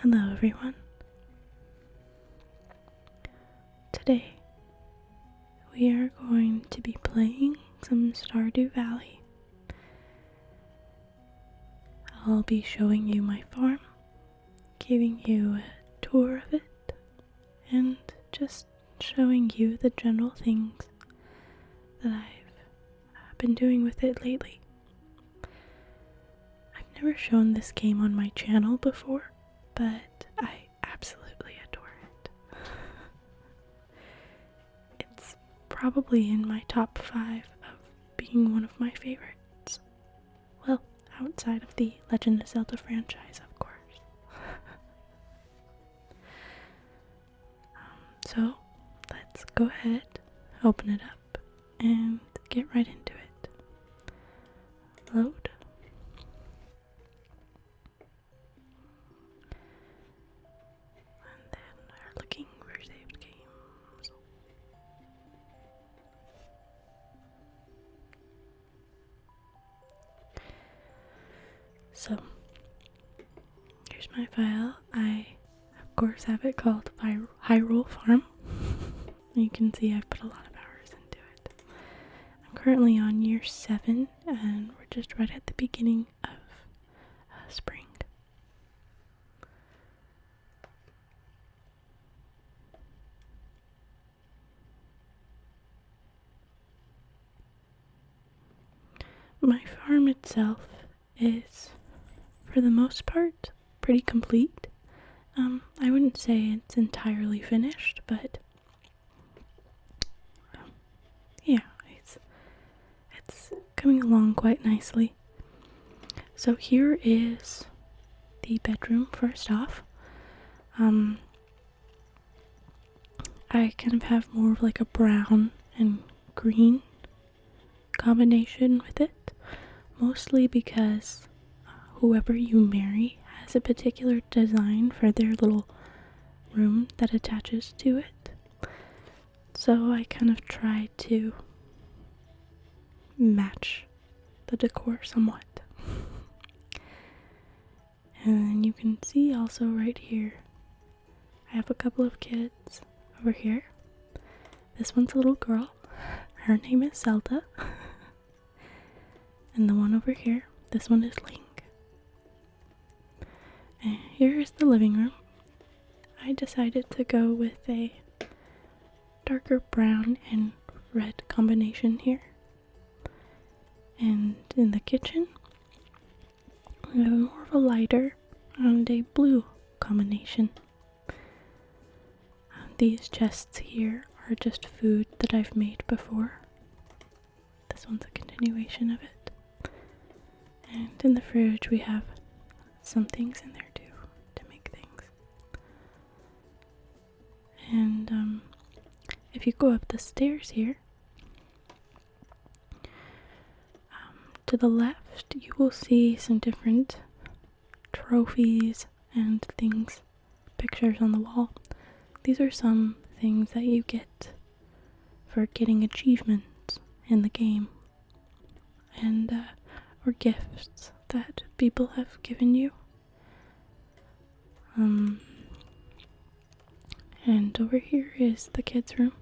Hello everyone. Today we are going to be playing some Stardew Valley. I'll be showing you my farm, giving you a tour of it, and just showing you the general things that I've been doing with it lately. I've never shown this game on my channel before, but I absolutely adore it. It's probably in my top 5 of being one of my favorites. Well, outside of the Legend of Zelda franchise, of course. So, let's go ahead, open it up, and get right into it. Load. And then we're looking for saved games. So, here's my file. I, of course, have it called Hyrule Farm. You can see I've put a lot of hours into it. I'm currently on year 7, and we're just right at the beginning of spring. My farm itself is, for the most part, pretty complete. I wouldn't say it's entirely finished, but yeah, it's coming along quite nicely. So here is the bedroom first off. I kind of have more of like a brown and green combination with it, mostly because whoever you marry has a particular design for their little room that attaches to it. So I kind of try to match the decor somewhat. And you can see also right here, I have a couple of kids over here. This one's a little girl. Her name is Zelda. And the one over here, this one is Link. And here is the living room. I decided to go with a darker brown and red combination here. And in the kitchen, we have more of a lighter and a blue combination. These chests here are just food that I've made before. This one's a continuation of it. And in the fridge we have some things in there too, to make things. And if you go up the stairs here, to the left you will see some different trophies and things, pictures on the wall. These are some things that you get for getting achievements in the game, and or gifts that people have given you. And over here is the kids' room.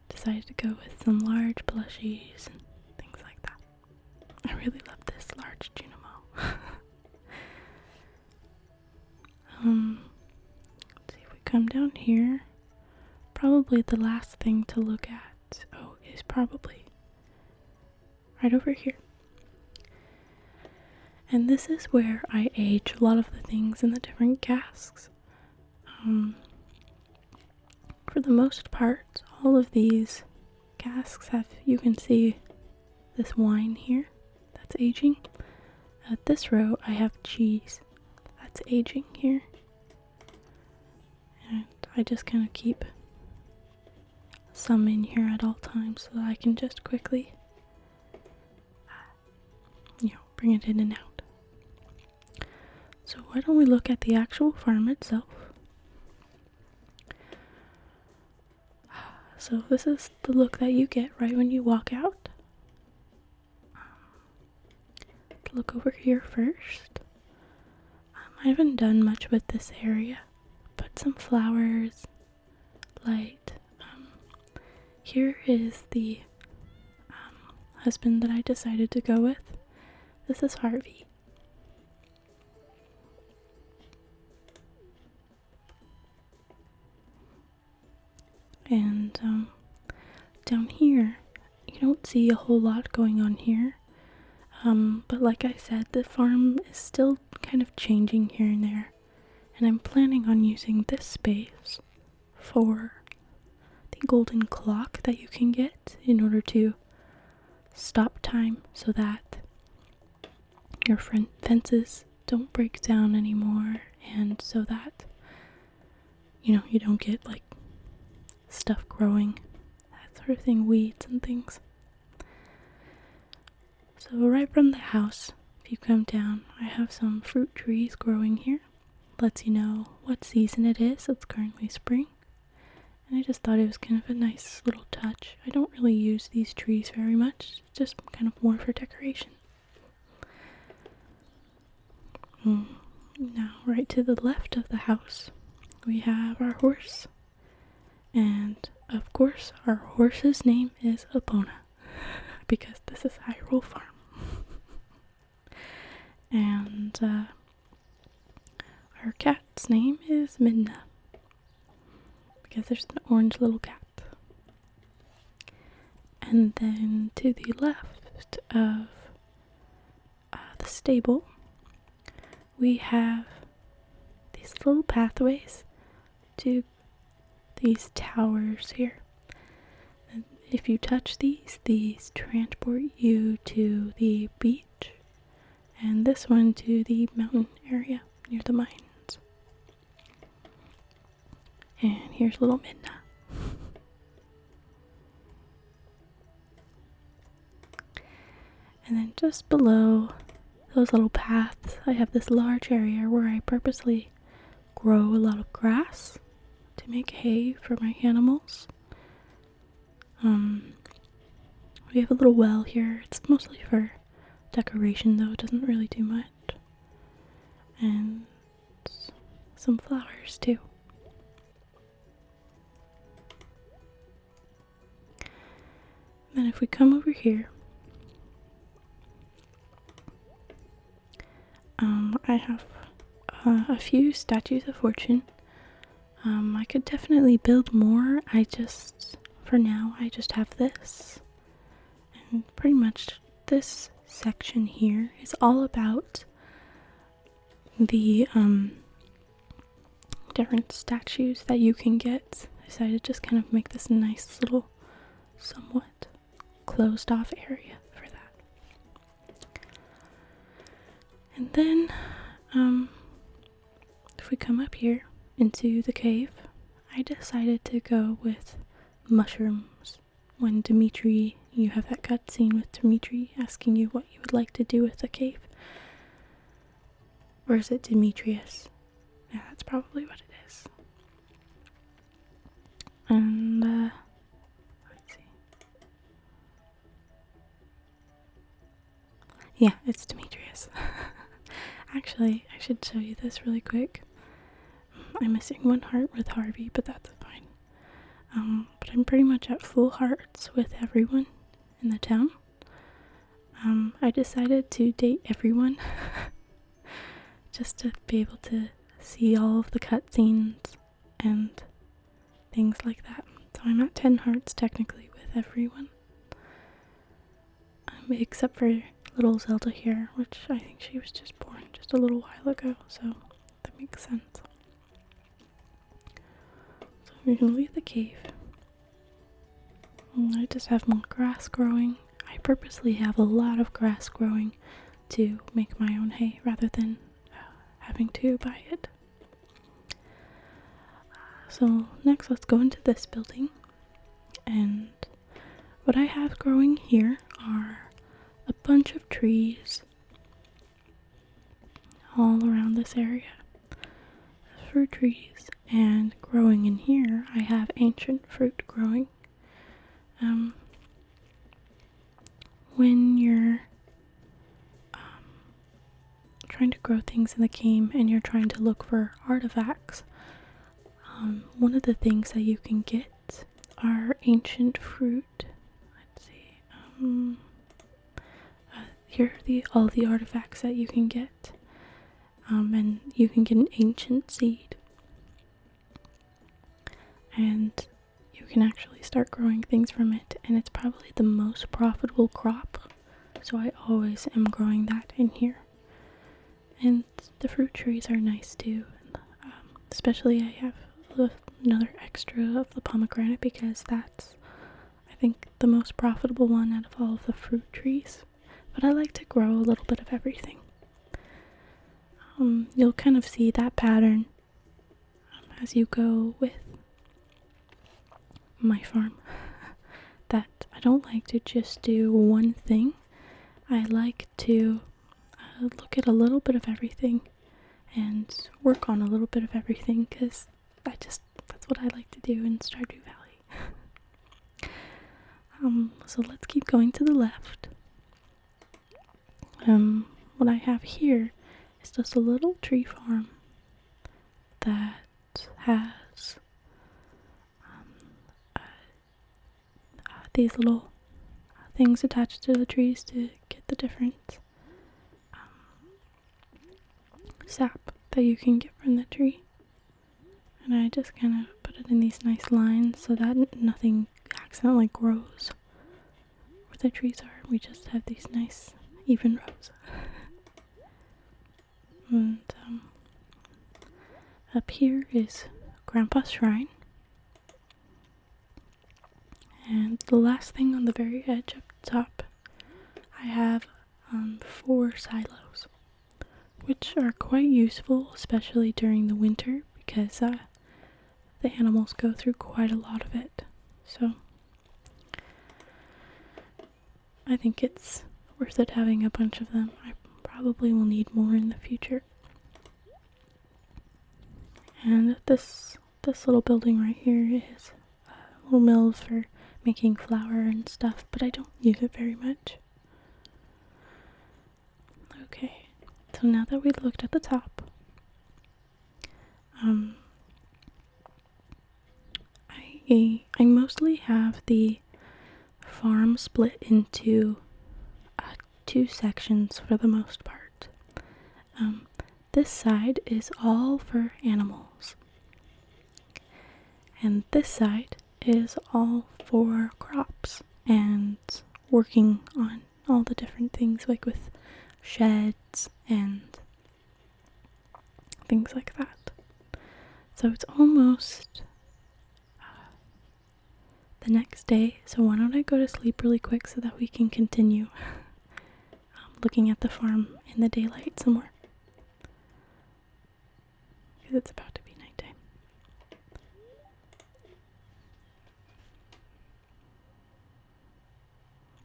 Decided to go with some large plushies and things like that. I really love this large Junimo. Let's see if we come down here. Probably the last thing to look at, is probably right over here. And this is where I age a lot of the things in the different casks. For the most part, all of these casks have, you can see this wine here, that's aging. At this row, I have cheese, that's aging here. And I just kind of keep some in here at all times so that I can just quickly, bring it in and out. So why don't we look at the actual farm itself. So this is the look that you get right when you walk out. Let's look over here first. I haven't done much with this area. Put some flowers, light. Here is the husband that I decided to go with. This is Harvey. And down here, you don't see a whole lot going on here. But like I said, the farm is still kind of changing here and there. And I'm planning on using this space for the golden clock that you can get in order to stop time so that your fences don't break down anymore, and so that, you know, you don't get like stuff growing, that sort of thing, weeds and things. So right from the house, if you come down, I have some fruit trees growing here. Lets you know what season it is. It's currently spring. And I just thought it was kind of a nice little touch. I don't really use these trees very much, just kind of more for decoration. Now, right to the left of the house, we have our horse. And, of course, our horse's name is Epona, because this is Hyrule Farm. And, our cat's name is Midna, because there's an orange little cat. And then to the left of the stable, we have these little pathways to these towers here. And if you touch these transport you to the beach, and this one to the mountain area near the mines. And here's little Midna. And then just below those little paths, I have this large area where I purposely grow a lot of grass to make hay for my animals. We have a little well here. It's mostly for decoration though, it doesn't really do much. And some flowers too. Then if we come over here, I have a few statues of fortune. I could definitely build more. For now, I just have this. And pretty much this section here is all about the different statues that you can get. I decided to just kind of make this a nice little, somewhat closed off area for that. And then, if we come up here into the cave, I decided to go with mushrooms. When Dimitri, you have that cutscene with Dimitri asking you what you would like to do with the cave. Or is it Demetrius? Yeah, that's probably what it is. And, let's see. Yeah, it's Demetrius. Actually, I should show you this really quick. I'm missing one heart with Harvey, but that's fine. But I'm pretty much at full hearts with everyone in the town. I decided to date everyone just to be able to see all of the cutscenes and things like that. So I'm at 10 hearts technically with everyone. Except for little Zelda here, which I think she was just born just a little while ago, so that makes sense. So we're gonna leave the cave. I just have more grass growing. I purposely have a lot of grass growing to make my own hay rather than having to buy it. So next let's go into this building, and what I have growing here are a bunch of trees all around this area. Fruit trees, and growing in here I have ancient fruit growing. When you're trying to grow things in the game and you're trying to look for artifacts, one of the things that you can get are ancient fruit. Let's see. Here are all the artifacts that you can get. And you can get an ancient seed. And you can actually start growing things from it. And it's probably the most profitable crop. So I always am growing that in here. And the fruit trees are nice too. Especially I have another extra of the pomegranate because that's, I think, the most profitable one out of all of the fruit trees. But I like to grow a little bit of everything. You'll kind of see that pattern as you go with my farm. That I don't like to just do one thing. I like to look at a little bit of everything and work on a little bit of everything because that's what I like to do in Stardew Valley. So let's keep going to the left. What I have here is just a little tree farm that has these little things attached to the trees to get the different sap that you can get from the tree. And I just kind of put it in these nice lines so that nothing accidentally grows where the trees are. We just have these nice even rows. And up here is Grandpa's shrine. And the last thing on the very edge up top, I have 4 silos, which are quite useful, especially during the winter, because the animals go through quite a lot of it. So I think it's worth it having a bunch of them. I probably will need more in the future. And this little building right here is a little mill for making flour and stuff, but I don't use it very much. Okay, so now that we've looked at the top, I mostly have the farm split into 2 sections for the most part. This side is all for animals, and this side is all for crops and working on all the different things, like with sheds and things like that. So it's almost the next day, so why don't I go to sleep really quick so that we can continue looking at the farm in the daylight some more, because it's about to be nighttime.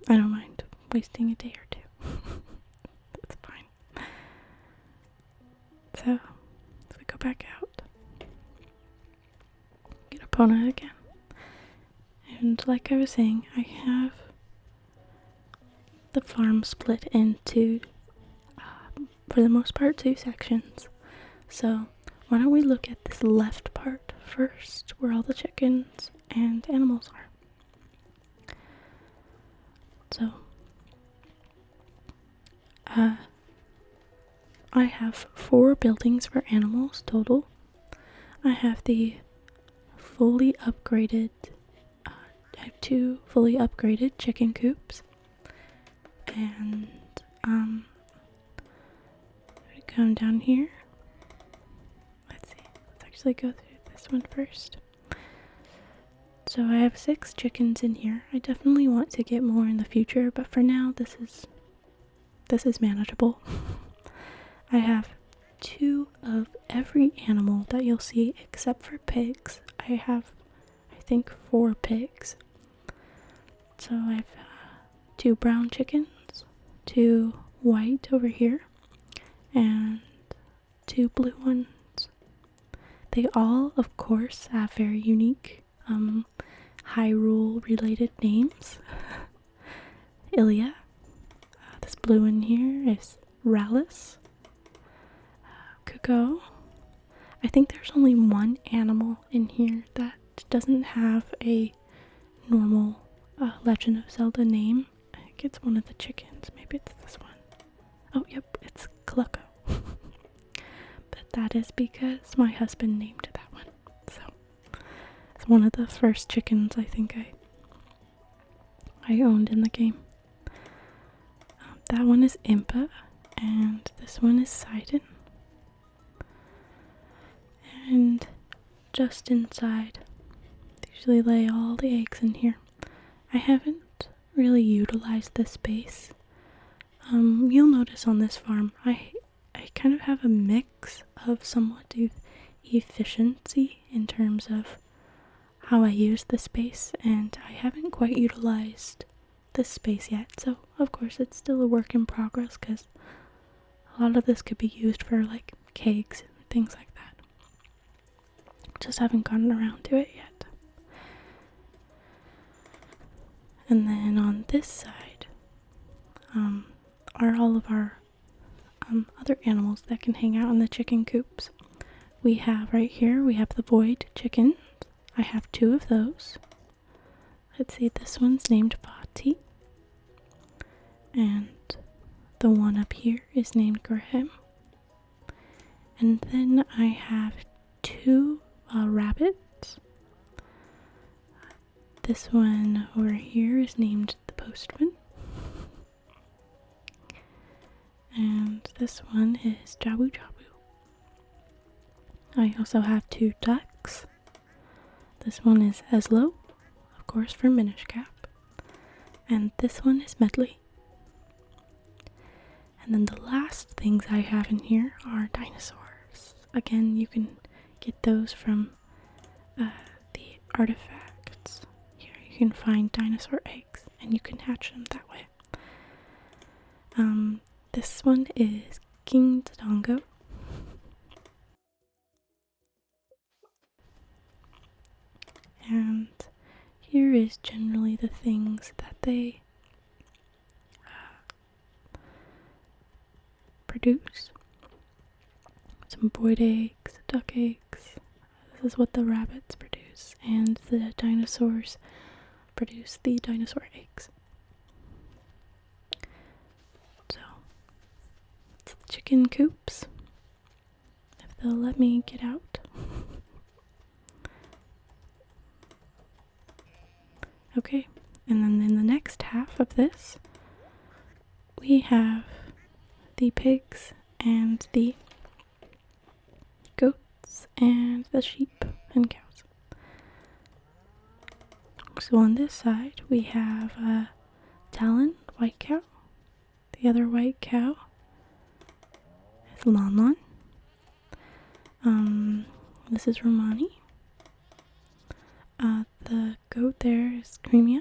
I don't mind wasting a day or 2. That's fine. So we go back out, get Epona again, and like I was saying, I have the farm split into, for the most part, 2 sections. So why don't we look at this left part first, where all the chickens and animals are. So I have 4 buildings for animals total. I have the fully upgraded, I have 2 fully upgraded chicken coops. And we come down here. Let's see. Let's actually go through this one first. So I have 6 chickens in here. I definitely want to get more in the future, but for now this is manageable. I have 2 of every animal that you'll see except for pigs. I have, I think, 4 pigs. So I have 2 brown chickens, 2 white over here, and 2 blue ones. They all, of course, have very unique Hyrule related names. Ilya. This blue one here is Rallis. week ago. I think there's only one animal in here that doesn't have a normal Legend of Zelda name. I think it's one of the chickens. Maybe it's this one. Oh, yep, it's Clucko. But that is because my husband named that one. So it's one of the first chickens I think I owned in the game. That one is Impa, and this one is Sidon. And just inside, they usually lay all the eggs in here. I haven't really utilized this space. You'll notice on this farm, I kind of have a mix of somewhat of efficiency in terms of how I use the space, and I haven't quite utilized this space yet. So of course it's still a work in progress because a lot of this could be used for like cakes and things like that. Just haven't gotten around to it yet. And then on this side are all of our other animals that can hang out in the chicken coops. We have right here, we have the void chickens. I have 2 of those. Let's see, this one's named Vati. And the one up here is named Graham. And then I have 2 rabbits. This one over here is named the Postman. And this one is Jabu Jabu. I also have 2 ducks. This one is Eslo, of course, for Minish Cap. And this one is Medley. And then the last things I have in here are dinosaurs. Again, you can get those from the artifacts. Here you can find dinosaur eggs, and you can hatch them that way. This one is King Tadongo. And here is generally the things that they produce. Some void eggs, duck eggs. This is what the rabbits produce, and the dinosaurs produce the dinosaur eggs. So, it's the chicken coops. If they'll let me get out. Okay, and then in the next half of this, we have the pigs and the goats and the sheep and cows. So on this side, we have a Talon, white cow. The other white cow is Lon Lon. This is Romani. The goat there is Cremia.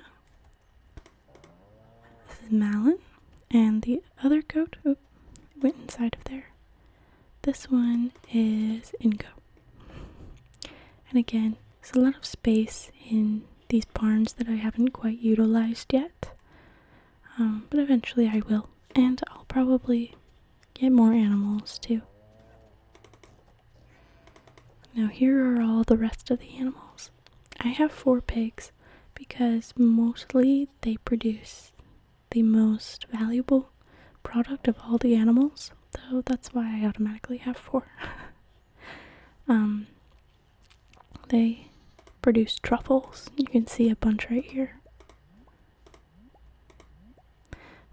This is Malin. And the other goat, went inside of there. This one is Ingo. And again, there's a lot of space in these barns that I haven't quite utilized yet. But eventually I will. And I'll probably get more animals too. Now here are all the rest of the animals. I have 4 pigs because mostly they produce the most valuable product of all the animals, so that's why I automatically have 4. They produce truffles. You can see a bunch right here.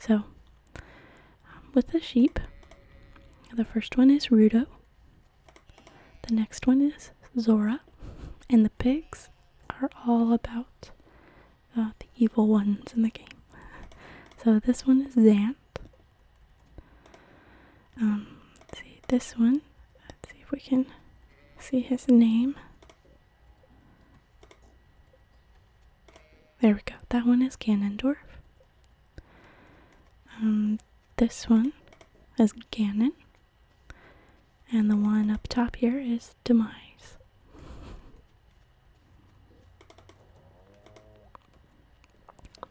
So, with the sheep, the first one is Rudo. The next one is Zora. And the pigs are all about the evil ones in the game. So this one is Zant. Let's see, this one, let's see if we can see his name. There we go, that one is Ganondorf. This one is Ganon. And the one up top here is Demise.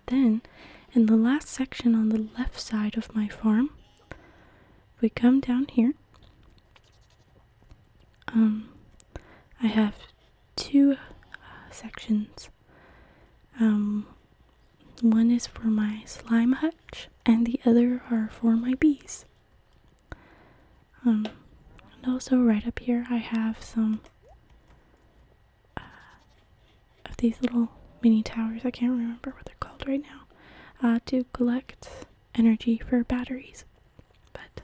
Then, in the last section on the left side of my farm, we come down here. I have two sections. One is for my slime hutch, and the other are for my bees. And also right up here I have some of these little mini towers. I can't remember what they're called right now, to collect energy for batteries. But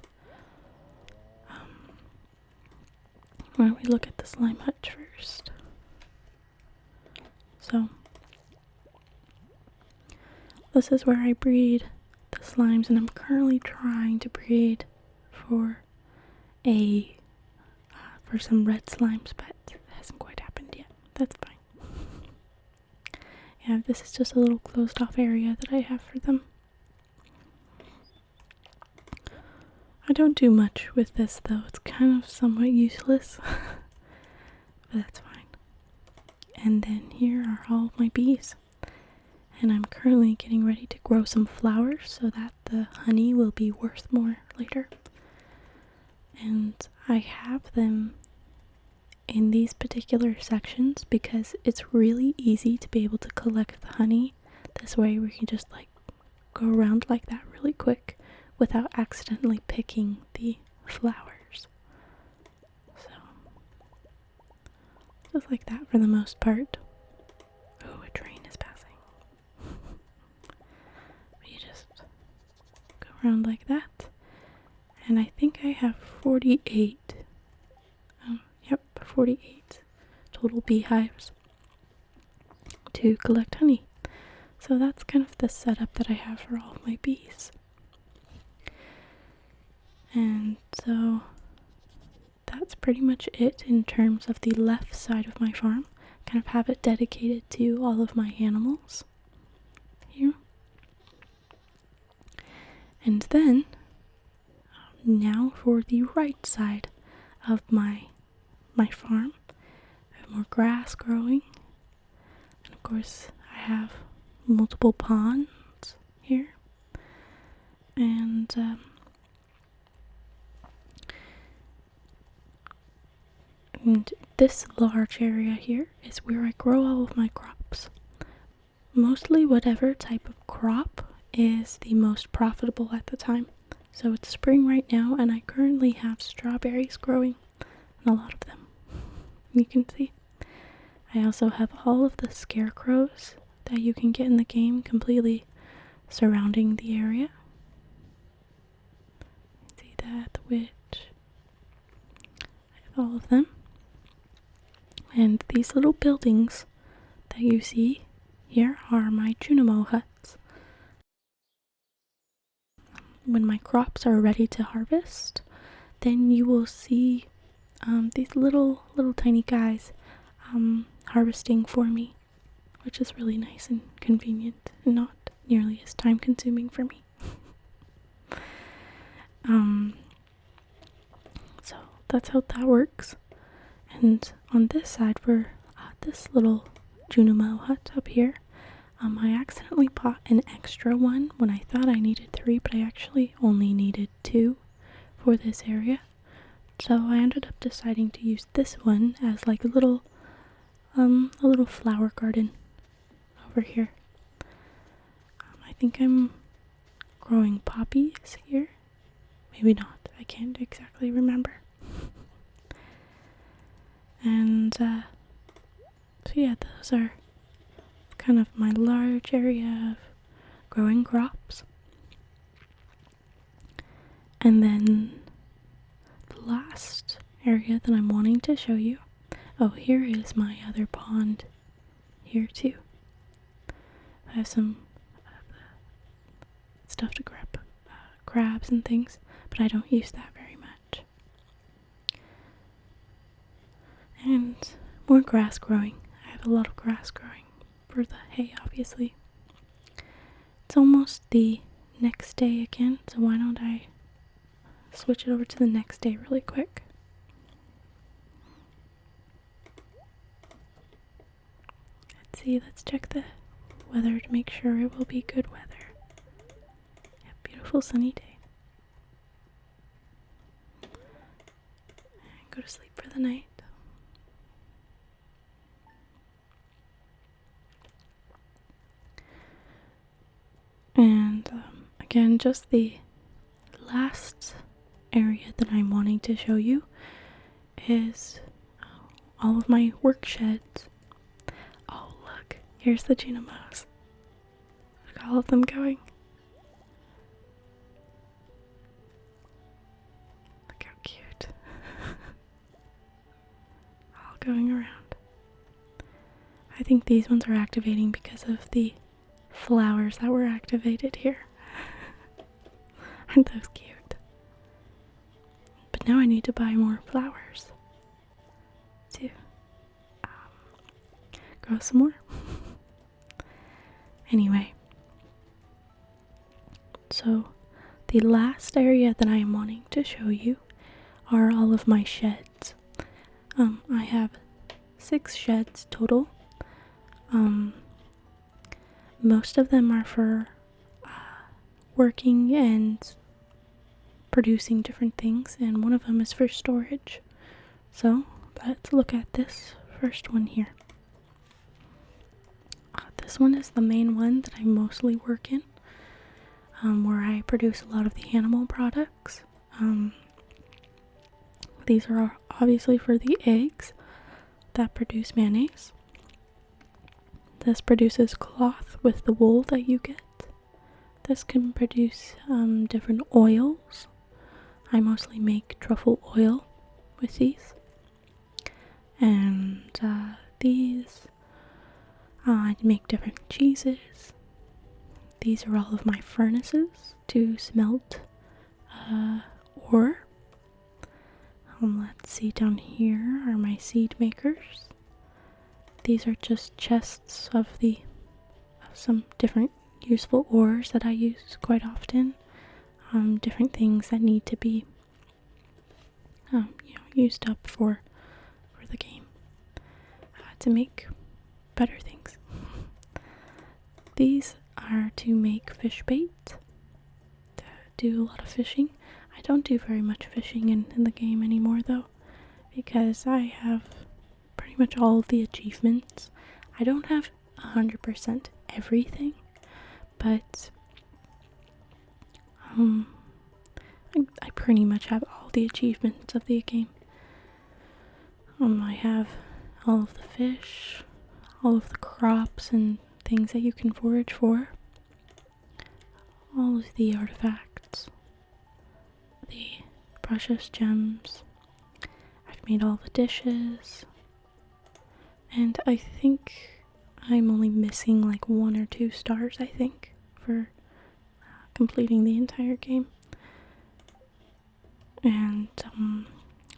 why don't we look at the slime hutch first? So this is where I breed the slimes, and I'm currently trying to breed for for some red slimes, but it hasn't quite happened yet. That's fine. Yeah, this is just a little closed off area that I have for them. I don't do much with this though, it's kind of somewhat useless, but that's fine. And then here are all of my bees, and I'm currently getting ready to grow some flowers so that the honey will be worth more later. And I have them in these particular sections because it's really easy to be able to collect the honey. This way we can just like go around like that really quick without accidentally picking the flowers. So just like that for the most part. Oh, a train is passing. You just go around like that. And I think I have 48. Yep, 48 total beehives to collect honey. So that's kind of the setup that I have for all of my bees. And so that's pretty much it in terms of the left side of my farm. Kind of have it dedicated to all of my animals here. And then now for the right side of my farm. I have more grass growing, and of course I have multiple ponds here, and this large area here is where I grow all of my crops. Mostly whatever type of crop is the most profitable at the time. So it's spring right now, and I currently have strawberries growing, and a lot of them, you can see. I also have all of the scarecrows that you can get in the game completely surrounding the area. See that, the witch. I have all of them. And these little buildings that you see here are my Junimo huts. When my crops are ready to harvest, then you will see these little tiny guys harvesting for me, which is really nice and convenient and not nearly as time consuming for me. So that's how that works. And on this side, for this little Junimo hut up here, I accidentally bought an extra one when I thought I needed 3, but I actually only needed 2 for this area. So I ended up deciding to use this one as like a little flower garden over here. I think I'm growing poppies here. Maybe not. I can't exactly remember. And so yeah, those are kind of my large area of growing crops. And then the last area that I'm wanting to show you, oh, here is my other pond here too. I have some stuff to grab crabs and things, but I don't use that very much. And more grass growing. I have a lot of grass growing for the hay, obviously. It's almost the next day again, so why don't I switch it over to the next day really quick. Let's see, let's check the weather to make sure it will be good weather. Yeah, beautiful sunny day. And go to sleep for the night. again, just the last area that I'm wanting to show you is all of my work sheds. Oh look, here's the Dinosaurs. Look at all of them going. Look how cute. All going around. I think these ones are activating because of the flowers that were activated here. Aren't those cute? But now I need to buy more flowers to grow some more. Anyway, so the last area that I am wanting to show you are all of my sheds. I have 6 sheds total. Most of them are for working and producing different things, and one of them is for storage. So let's look at this first one here. This one is the main one that I mostly work in, where I produce a lot of the animal products. These are obviously for the eggs that produce mayonnaise. This produces cloth with the wool that you get. This can produce different oils. I mostly make truffle oil with these. And these, I make different cheeses. These are all of my furnaces to smelt ore. Let's see, down here are my seed makers. These are just chests of some different useful ores that I use quite often. Different things that need to be used up for the game to make better things. These are to make fish bait, to do a lot of fishing. I don't do very much fishing in the game anymore though, because I have pretty much all of the achievements. I don't have 100% everything, but I pretty much have all the achievements of the game. I have all of the fish, all of the crops and things that you can forage for, all of the artifacts, the precious gems. I've made all the dishes, and I think I'm only missing like 1 or 2 stars, I think, for completing the entire game. And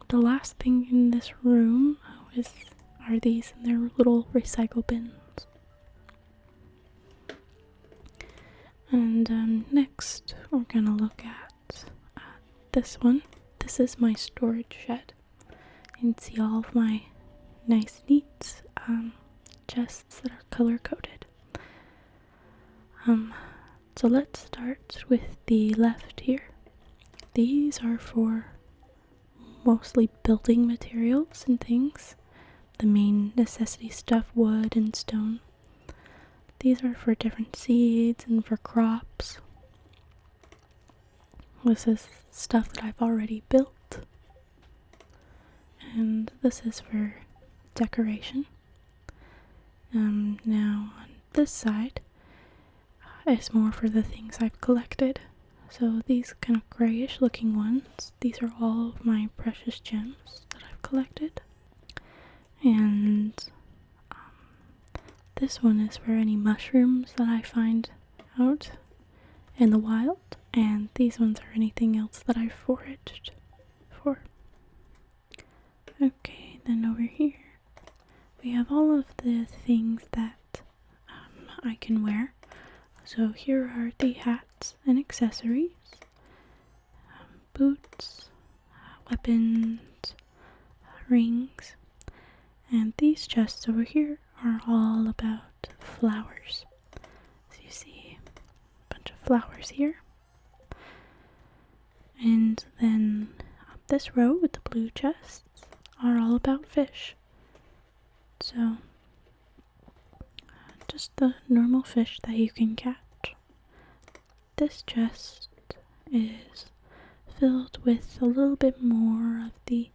the last thing in this room are these in their little recycle bins. And next we're gonna look at this one. This is my storage shed. You can see all of my nice, neat chests that are color coded. So let's start with the left here. These are for mostly building materials and things. The main necessity stuff, wood and stone. These are for different seeds and for crops. This is stuff that I've already built. And this is for decoration. Now on this side is more for the things I've collected. So these kind of grayish looking ones, these are all of my precious gems that I've collected. And this one is for any mushrooms that I find out in the wild. And these ones are anything else that I've foraged for. Okay, then over here we have all of the things that I can wear. So here are the hats and accessories, boots, weapons, rings, and these chests over here are all about flowers. So you see a bunch of flowers here. And then up this row with the blue chests are all about fish. So just the normal fish that you can catch. this chest is filled with a little bit more of the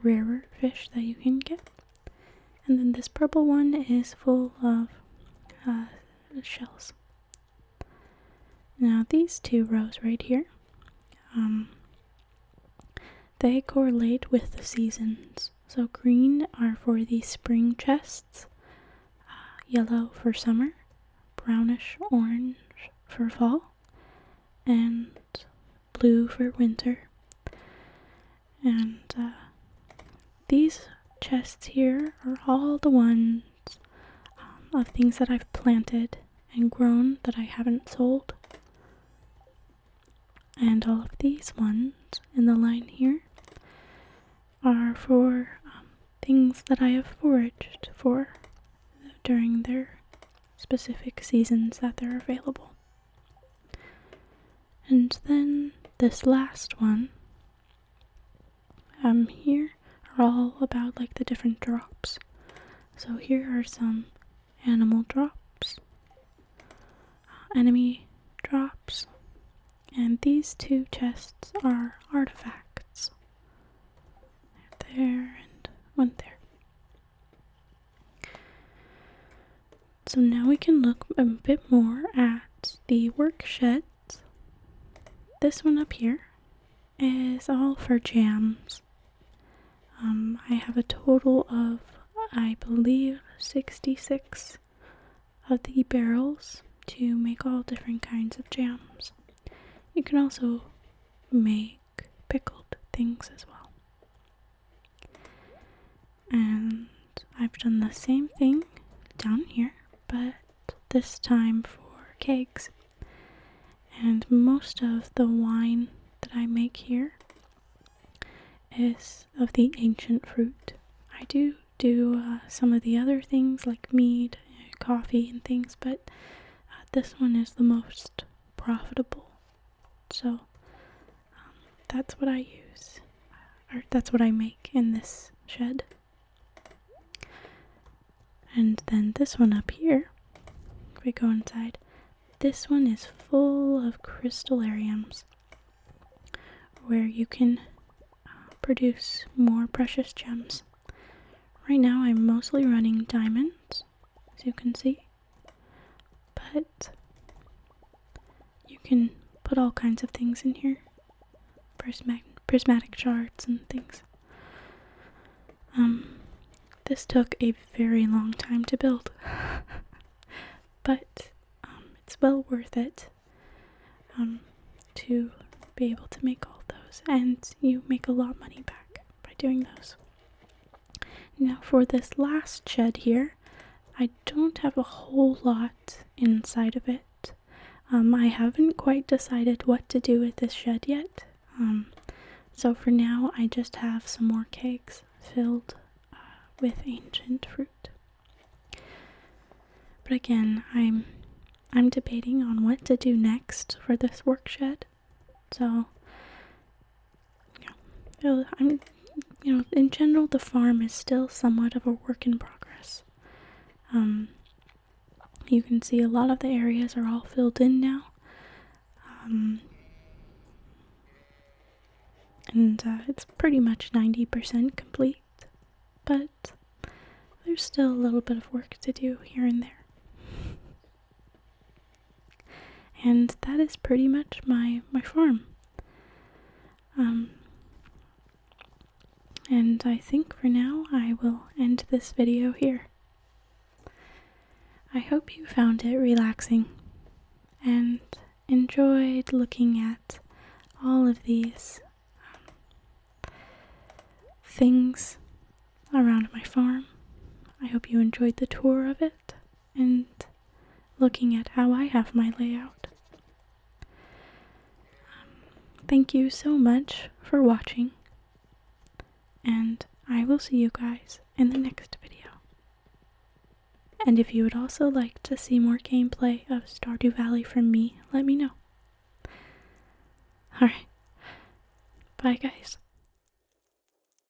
rarer fish that you can get. And then this purple one is full of shells. Now these two rows right here, they correlate with the seasons. So green are for the spring chests, yellow for summer, brownish orange for fall, and blue for winter. And these chests here are all the ones of things that I've planted and grown that I haven't sold. And all of these ones in the line here are for things that I have foraged for during their specific seasons that they're available. And then this last one here are all about like the different drops. So here are some animal drops, enemy drops, and these two chests are artifacts. There and one there. So now we can look a bit more at the work sheds. This one up here is all for jams. I have a total of, I believe, 66 of the barrels to make all different kinds of jams. You can also make pickled things as well. And I've done the same thing down here, but this time for kegs. And most of the wine that I make here is of the ancient fruit. I do some of the other things like mead, coffee and things, but this one is the most profitable. So that's what I use, or that's what I make in this shed. And then this one up here, if we go inside, this one is full of crystallariums where you can produce more precious gems. Right now I'm mostly running diamonds, as you can see, but you can put all kinds of things in here, prismatic shards and things. This took a very long time to build, but it's well worth it to be able to make all those, and you make a lot of money back by doing those. Now for this last shed here, I don't have a whole lot inside of it. I haven't quite decided what to do with this shed yet, so for now I just have some more kegs filled with ancient fruit. But again, I'm debating on what to do next for this work shed. So, in general, the farm is still somewhat of a work in progress. You can see a lot of the areas are all filled in now. And it's pretty much 90% complete, but there's still a little bit of work to do here and there. And that is pretty much my farm. And I think for now I will end this video here. I hope you found it relaxing and enjoyed looking at all of these things around my farm. I hope you enjoyed the tour of it and looking at how I have my layout. Thank you so much for watching, and I will see you guys in the next video. And if you would also like to see more gameplay of Stardew Valley from me, let me know. Alright, bye guys.